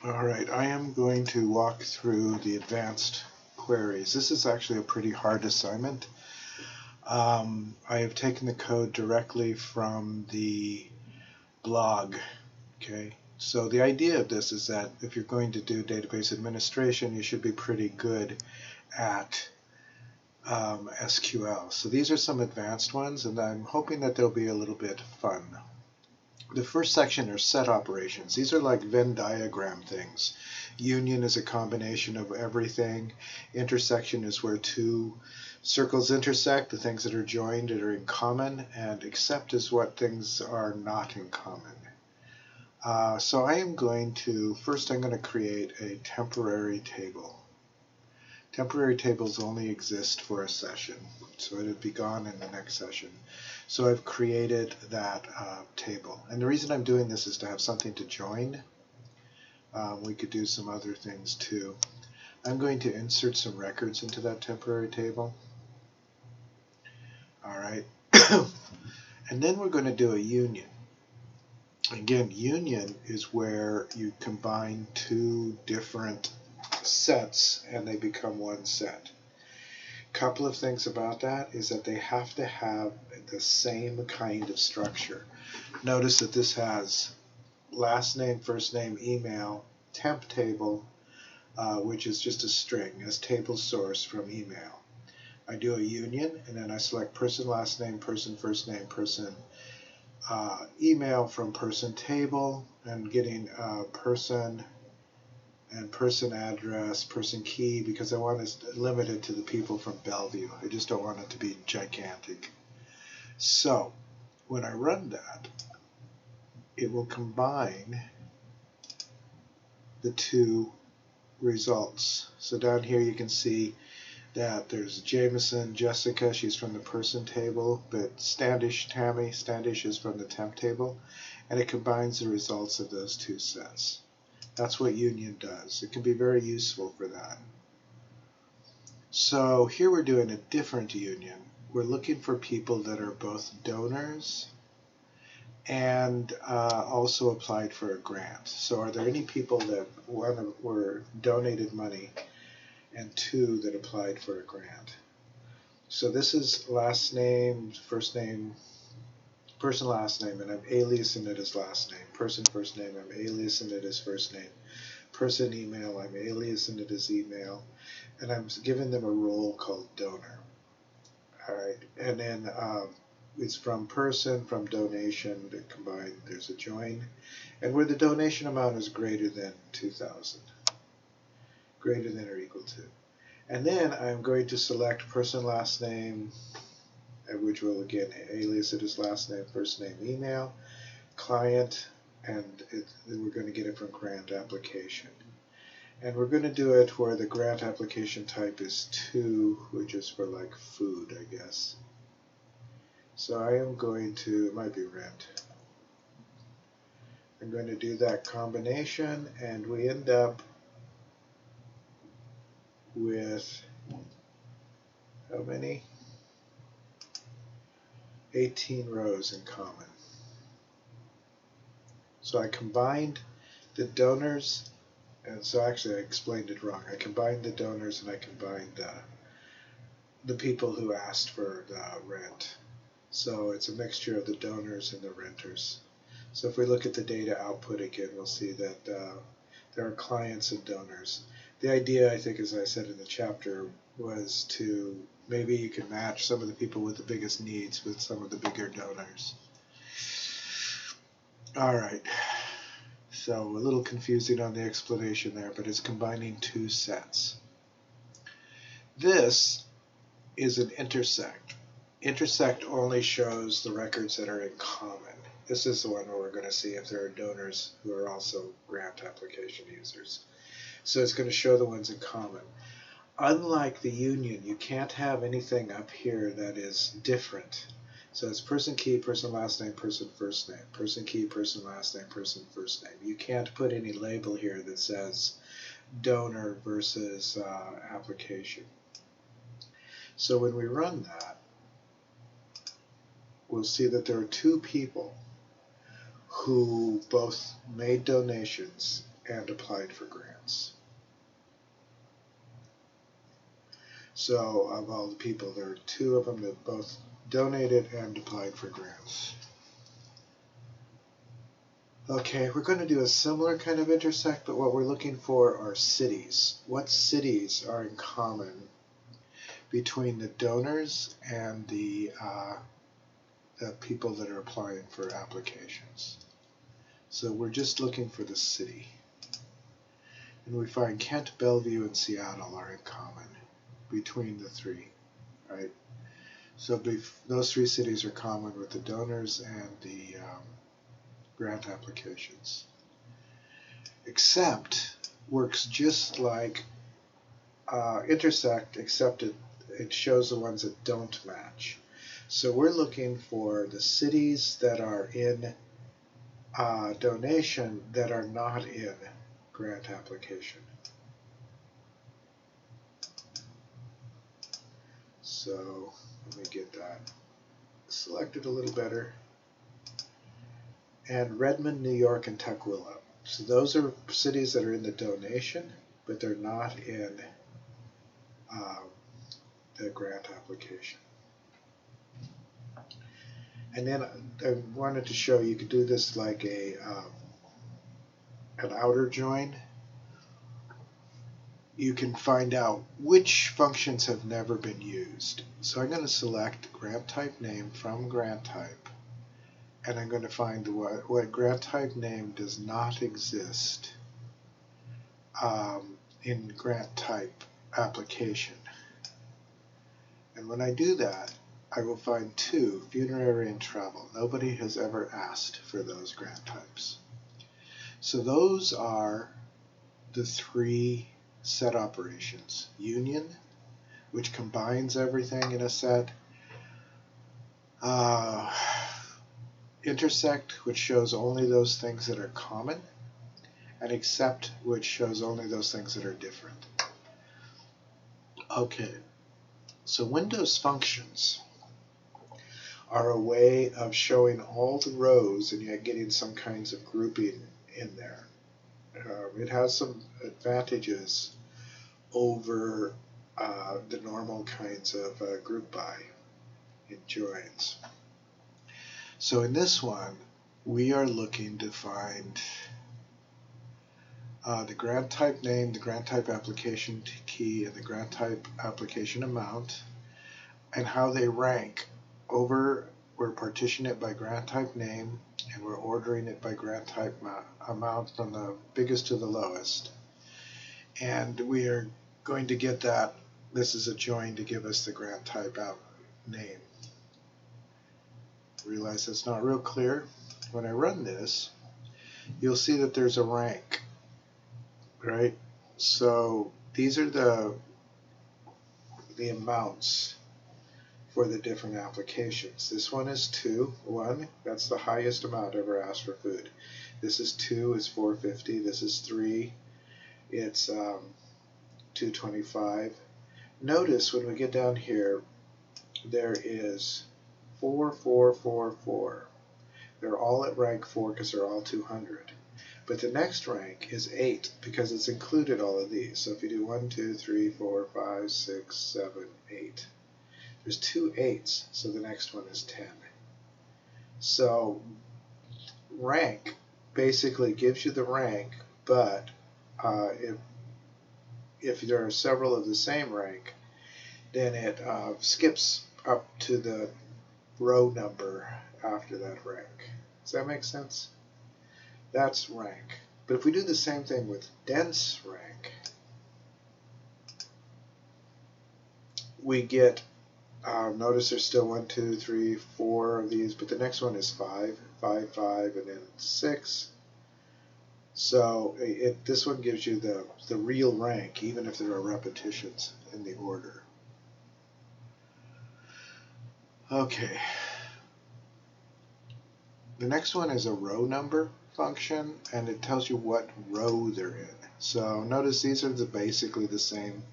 All right, I am going to walk through the advanced queries. This is actually a pretty hard assignment. I have taken the code directly from the blog. Okay, so the idea of this is that if you're going to do database administration, you should be pretty good at SQL. So these are some advanced ones, and I'm hoping that they'll be a little bit fun. The first section are set operations. These are like Venn diagram things. Union is a combination of everything. Intersection is where two circles intersect, the things that are joined that are in common, and except is what things are not in common. So I am going to, first I'm going to create a temporary table. Temporary tables only exist for a session, so it'll be gone in the next session. So I've created that table. And the reason I'm doing this is to have something to join. We could do some other things too. I'm going to insert some records into that temporary table. All right. And then we're going to do a union. Again, union is where you combine two different sets and they become one set. Couple of things about that is that they have to have the same kind of structure. Notice that this has last name, first name, email, temp table, which is just a string as table source from email. I do a union and then I select person last name, person first name, person email from person table, and getting person and person address, person key, because I want it limited to the people from Bellevue. I just don't want it to be gigantic. So when I run that, it will combine the two results. So down here you can see that there's Jameson, Jessica, she's from the person table, but Standish, Tammy, Standish is from the temp table, and it combines the results of those two sets. That's what union does. It can be very useful for that. So here we're doing a different union. We're looking for people that are both donors and also applied for a grant. So are there any people that were donated money and two that applied for a grant? So this is last name, first name, person last name, and I'm aliasing it as last name. Person first name, I'm aliasing it as first name. Person email, I'm aliasing it as email, and I'm giving them a role called donor. All right, and then it's from person, from donation, to combine, there's a join, and where the donation amount is greater than 2,000, greater than or equal to. And then I'm going to select person last name, which will again alias it as last name, first name, email, client, and we're going to get it from grant application. And we're going to do it where the grant application type is 2, which is for like food, I guess. So I am going to, it might be rent. I'm going to do that combination, and we end up with how many? 18 rows in common. So I combined the donors, and so actually I explained it wrong. I combined the donors and I combined the people who asked for the rent. So it's a mixture of the donors and the renters. So if we look at the data output again, we'll see that there are clients and donors. The idea, I think, as I said in the chapter, was to maybe you can match some of the people with the biggest needs with some of the bigger donors. All right. So a little confusing on the explanation there, but it's combining two sets. This is an intersect. Intersect only shows the records that are in common. This is the one where we're going to see if there are donors who are also grant application users. So it's going to show the ones in common. Unlike the union, you can't have anything up here that is different. So it's person key, person last name, person first name. Person key, person last name, person first name. You can't put any label here that says donor versus application. So when we run that, we'll see that there are two people who both made donations and applied for grants. So of all the people, there are 2 of them that both donated and applied for grants. Okay, we're going to do a similar kind of intersect, but what we're looking for are cities. What cities are in common between the donors and the people that are applying for applications? So we're just looking for the city. And we find Kent, Bellevue, and Seattle are in common between the 3, right? So those 3 cities are common with the donors and the grant applications. Except works just like intersect, except it shows the ones that don't match. So we're looking for the cities that are in donation that are not in grant application. So let me get that selected a little better. And Redmond, New York, and Tukwila. So those are cities that are in the donation, but they're not in the grant application. And then I wanted to show you could do this like an outer join. You can find out which functions have never been used. So I'm going to select grant type name from grant type, and I'm going to find what grant type name does not exist in grant type application. And when I do that, I will find 2, funerary and travel. Nobody has ever asked for those grant types. So those are the 3 set operations. Union, which combines everything in a set. Intersect, which shows only those things that are common. And accept, which shows only those things that are different. Okay, so Windows functions are a way of showing all the rows and yet getting some kinds of grouping in there. It has some advantages over the normal kinds of group by in joins. So in this one, we are looking to find the grant type name, the grant type application key, and the grant type application amount, and how they rank over. We're partitioning it by grant type name, and we're ordering it by grant type amount from the biggest to the lowest. And we are going to get that. This is a join to give us the grant type name. Realize that's not real clear. When I run this, you'll see that there's a rank, right? So these are the amounts for the different applications. This one is 1. That's the highest amount ever asked for food. This is 2 is $4.50. This is 3. It's $2.25. Notice when we get down here, there is 4, 4, 4, 4. They're all at rank 4 because they're all 200. But the next rank is 8 because it's included all of these. So if you do 1, 2, 3, 4, 5, 6, 7, 8. There's 2 8s, so the next one is 10. So rank basically gives you the rank, but if there are several of the same rank, then it skips up to the row number after that rank. Does that make sense? That's rank. But if we do the same thing with dense rank, we get, notice there's still 1, 2, 3, 4 of these, but the next one is 5, 5, 5, and then 6. So this one gives you the real rank, even if there are repetitions in the order. Okay. The next one is a row number function, and it tells you what row they're in. So notice these are basically the same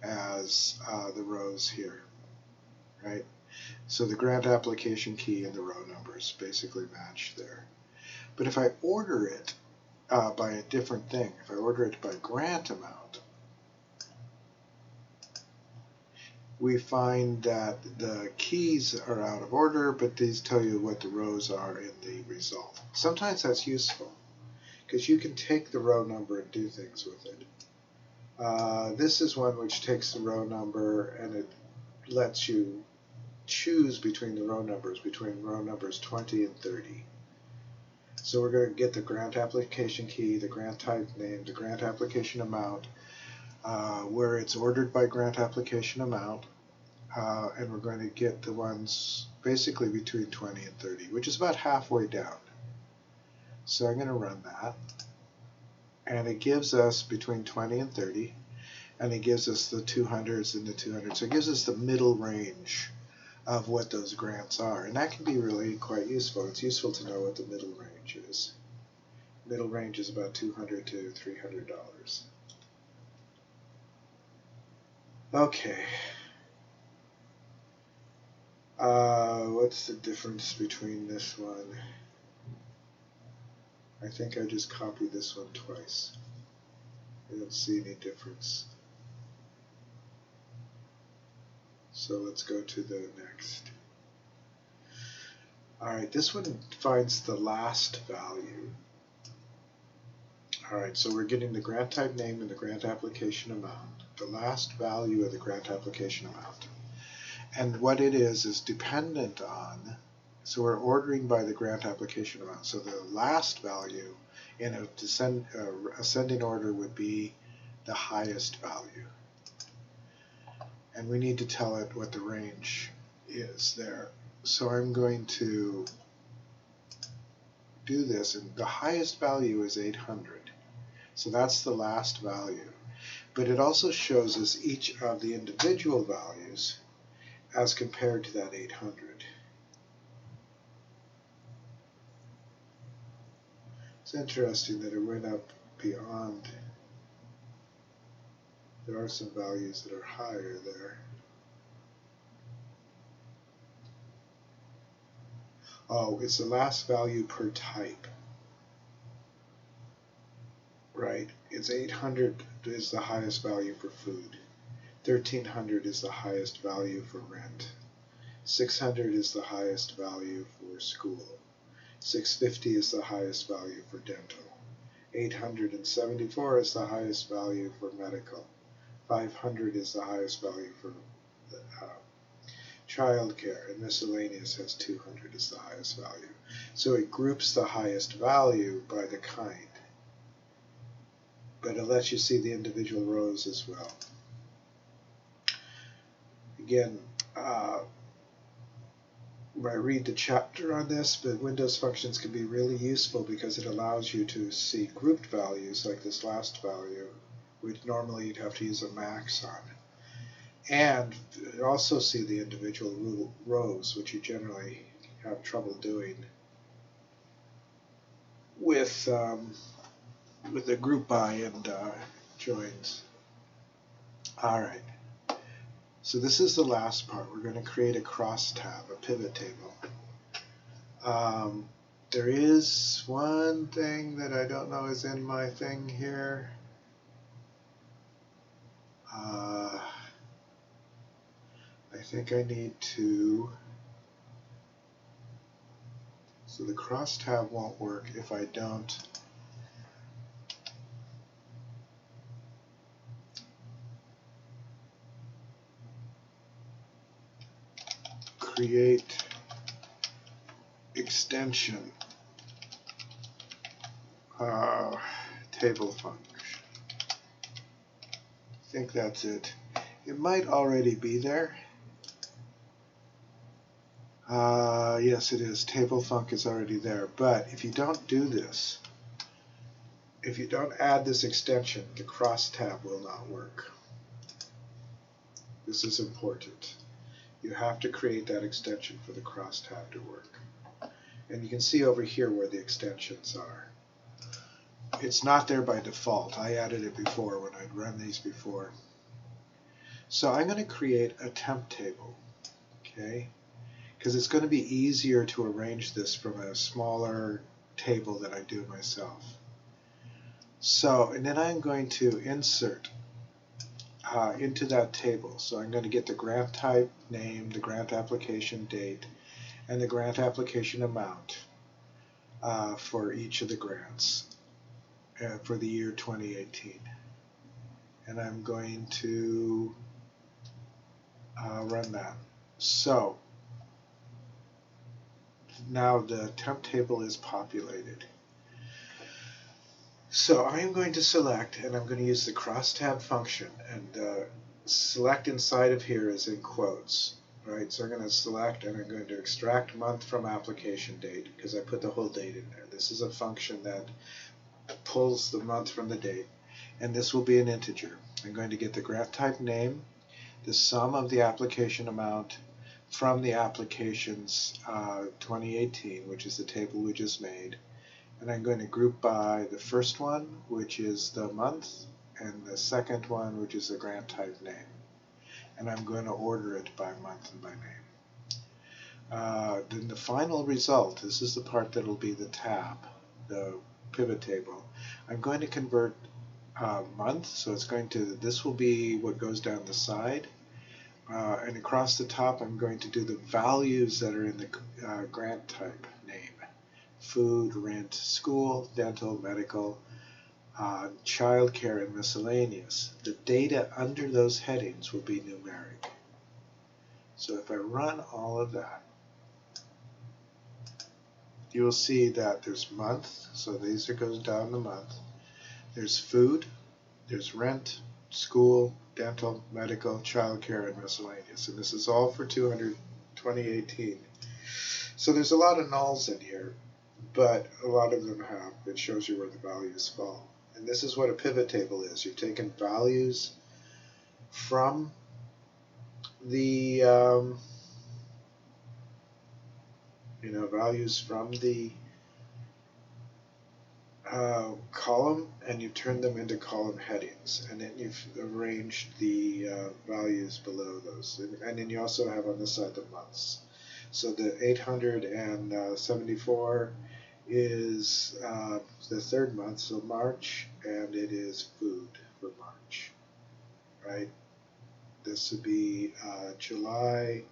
as the rows here, right? So the grant application key and the row numbers basically match there. But if I order it by a different thing. If I order it by grant amount, we find that the keys are out of order, but these tell you what the rows are in the result. Sometimes that's useful because you can take the row number and do things with it. This is one which takes the row number and it lets you choose between the row numbers 20 and 30. So we're going to get the grant application key, the grant type name, the grant application amount, where it's ordered by grant application amount, and we're going to get the ones basically between 20 and 30, which is about halfway down. So I'm going to run that, and it gives us between 20 and 30, and it gives us the 200s and the 200s. So it gives us the middle range of what those grants are, and that can be really quite useful. It's useful to know what the middle range is. Middle range is about $200 to $300. Okay. What's the difference between this one? I think I just copied this one twice. I don't see any difference. So let's go to the next. Alright, this one finds the last value. Alright, so we're getting the grant type name and the grant application amount. The last value of the grant application amount. And what it is dependent on, so we're ordering by the grant application amount. So the last value in a ascending order would be the highest value. And we need to tell it what the range is there. So I'm going to do this, and the highest value is 800. So that's the last value. But it also shows us each of the individual values as compared to that 800. It's interesting that it went up beyond. There are some values that are higher there. Oh, it's the last value per type. Right, it's 800 is the highest value for food. 1300 is the highest value for rent. 600 is the highest value for school. 650 is the highest value for dental. 874 is the highest value for medical. 500 is the highest value for child care, and miscellaneous has 200 as the highest value. So it groups the highest value by the kind, but it lets you see the individual rows as well. Again, I read the chapter on this, but Windows functions can be really useful because it allows you to see grouped values like this last value, which normally you'd have to use a max on. And also see the individual rows, which you generally have trouble doing with the group by and joins. All right. So this is the last part. We're going to create a crosstab, a pivot table. There is one thing that I don't know is in my thing here. I think I need to, so the crosstab won't work if I don't create extension table function. I think that's it. It might already be there. Yes, it is. Table func is already there. But if you don't do this, if you don't add this extension, the crosstab will not work. This is important. You have to create that extension for the crosstab to work. And you can see over here where the extensions are. It's not there by default. I added it before when I'd run these before. So I'm going to create a temp table, okay? Because it's going to be easier to arrange this from a smaller table than I do myself. So, and then I'm going to insert into that table. So I'm going to get the grant type, name, the grant application date, and the grant application amount for each of the grants for the year 2018. And I'm going to run that. So now the temp table is populated. So I'm going to select, and I'm going to use the Crosstab function, and select inside of here is in quotes, right? So I'm going to select, and I'm going to extract month from application date, because I put the whole date in there. This is a function that pulls the month from the date, and this will be an integer. I'm going to get the grant type name, the sum of the application amount from the applications 2018, which is the table we just made. And I'm going to group by the first one, which is the month, and the second one, which is the grant type name. And I'm going to order it by month and by name. Then the final result, this is the part that will be the tab, the pivot table. I'm going to convert month, so it's going to, this will be what goes down the side. And across the top, I'm going to do the values that are in the grant type name. Food, rent, school, dental, medical, child care, and miscellaneous. The data under those headings will be numeric. So if I run all of that, you will see that there's month, so these goes down the month. There's food, there's rent, school, dental, medical, child care, and miscellaneous. And this is all for 2018. So there's a lot of nulls in here, but a lot of them have. It shows you where the values fall. And this is what a pivot table is. You're taking values from the values from the column, and you turn them into column headings, and then you've arranged the values below those, and then you also have on this side the months. So the 874 is the third month, so March, and it is food for March, right? This would be July,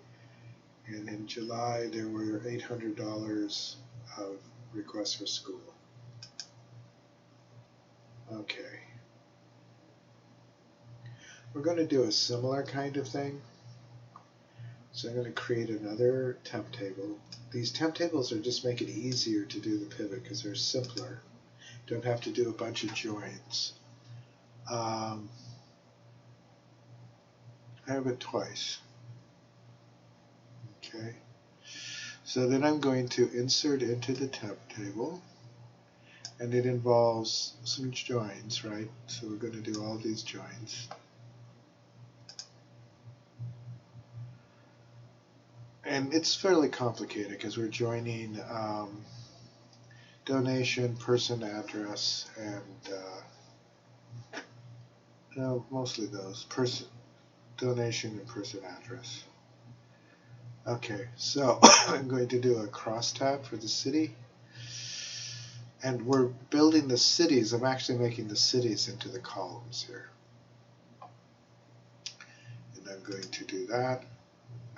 and in July there were $800 of requests for school. Okay. We're going to do a similar kind of thing. So I'm going to create another temp table. These temp tables are just make it easier to do the pivot because they're simpler. Don't have to do a bunch of joins. I have it twice. Okay. So then I'm going to insert into the temp table, and it involves some joins, right? So we're going to do all these joins. And it's fairly complicated because we're joining donation, person, address, and no, mostly those, person, donation, and person, address. Okay, so I'm going to do a crosstab for the city, and we're building the cities. I'm actually making the cities into the columns here, and I'm going to do that.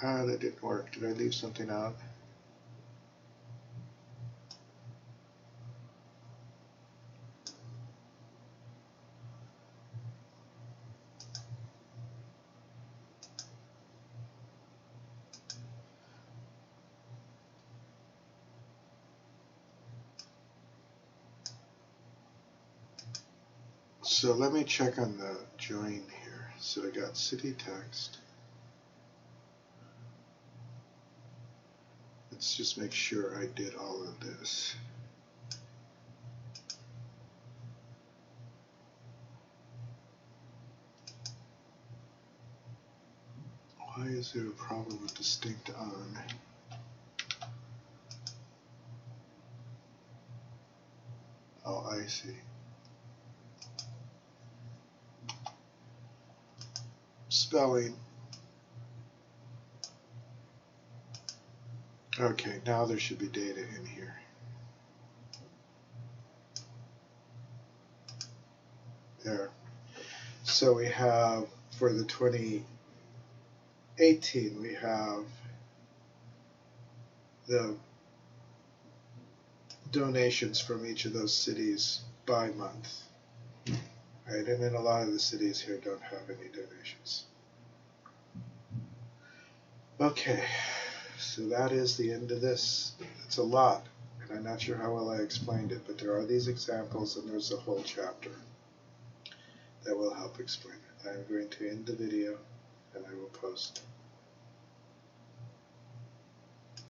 That didn't work. Did I leave something out? So let me check on the join here. So I got city text. Let's just make sure I did all of this. Why is there a problem with distinct on? Oh, I see. Spelling. Okay, now there should be data in here. So we have, for the 2018, we have the donations from each of those cities by month. Right? And then a lot of the cities here don't have any donations. Okay, so that is the end of this. It's a lot, and I'm not sure how well I explained it, but there are these examples and there's a whole chapter that will help explain it. I'm going to end the video and I will post